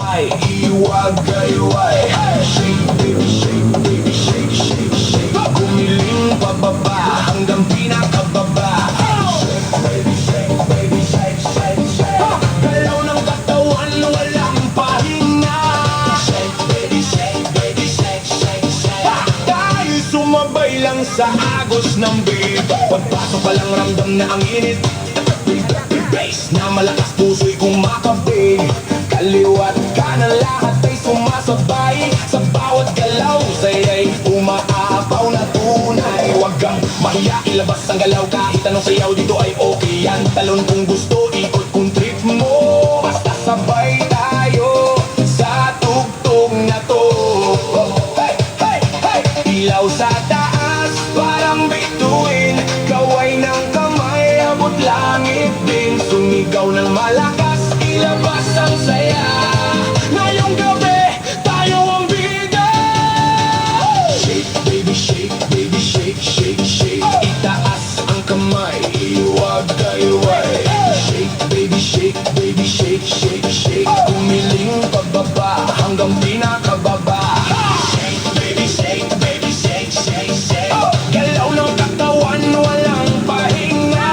Ay, iwag-iway. Shake, baby, shake, baby, shake, shake, shake. Gumiling pababa hanggang pinakababa. Shake, baby, shake, baby, shake, shake, shake. Galaw ng katawan, walang pahinga. Shake, baby, shake, baby, shake, shake, shake. Tayo sumabay lang sa agos ng beat. Pagpasok pa lang ramdam na ang init. Bass na malakas, puso'y kumakabig. Kaliwat kanan lahat ay sumasabay. Sa bawat galaw saya'y umaapaw na tunay. Huwag kang mahiya, ilabas ang galaw. Kahit anong sayaw dito ay okay yan. Talon kung gusto, ikot kung trip mo. Basta sabay tayo sa tugtog na to. Hey, hey, hey! Ilaw sa taas, parang bituin. Kaway ng kamay, abot langit din. Sumigaw ng malakas, ilabas ang saya. Ngayong gabi, tayo ang bida. Shake, baby, shake, baby, shake, shake, shake. Itaas ang kamay, iwag-iway. Shake, baby, shake, baby, shake, shake, shake. Gumiling pababa hanggang pinakababa. Shake, baby, shake, baby, shake, shake, shake. Galaw ng katawan, walang pahinga.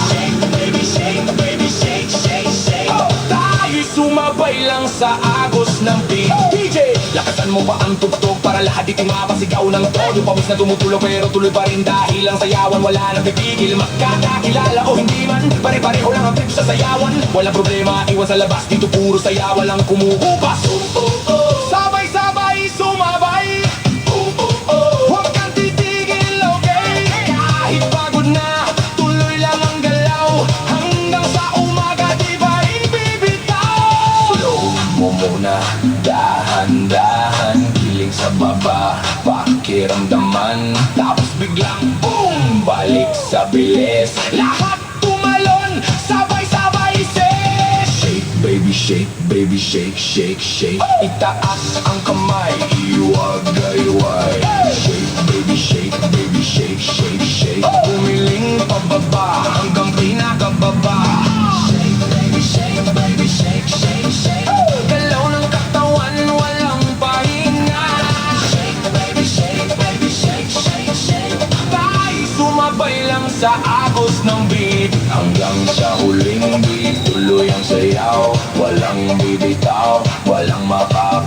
Shake, baby, shake, baby, shake, shake, shake. Tayo sumabay lang sa agos ng beat. DJ, lakasan mo pa ang tugtog para lahat ito'y mapasigaw ng todo. Pawis na tumutulog pero tuloy pa rin dahil ang sayawan wala nang pipigil. Magkakakilala o hindi man, pare-pareho lang ang trip sa sayawan. Walang problema, iwan sa labas, dito puro sayawan lang kumukupas. Sabay-sabay sumabay. Huwag kang titigil, okay? Kahit pagod na, tuloy lang ang galaw. Hanggang sa umaga, di ba ibibitaw? Slow mo muna, dahan-dahan. Giling sa baba, pakiramdaman. Tapos biglang boom, balik sa bilis. Lahat tumalon, sabay-sabay sis. Shake, baby, shake, baby, shake, shake, shake. Itaas ang kamay, iwag-iway. Shake, baby, shake, baby, shake, shake, shake. Gumiling pababa hanggang pinakababa. Shake, baby, shake, baby, shake, shake, shake. Galaw ng katawan, walang pahinga. Shake, baby, shake, baby, shake, shake, shake. Tayo sumabay lang sa agos ng beat. Hanggang sa huling beat, tuloy ang sayaw. Walang bibitaw, walang makapit.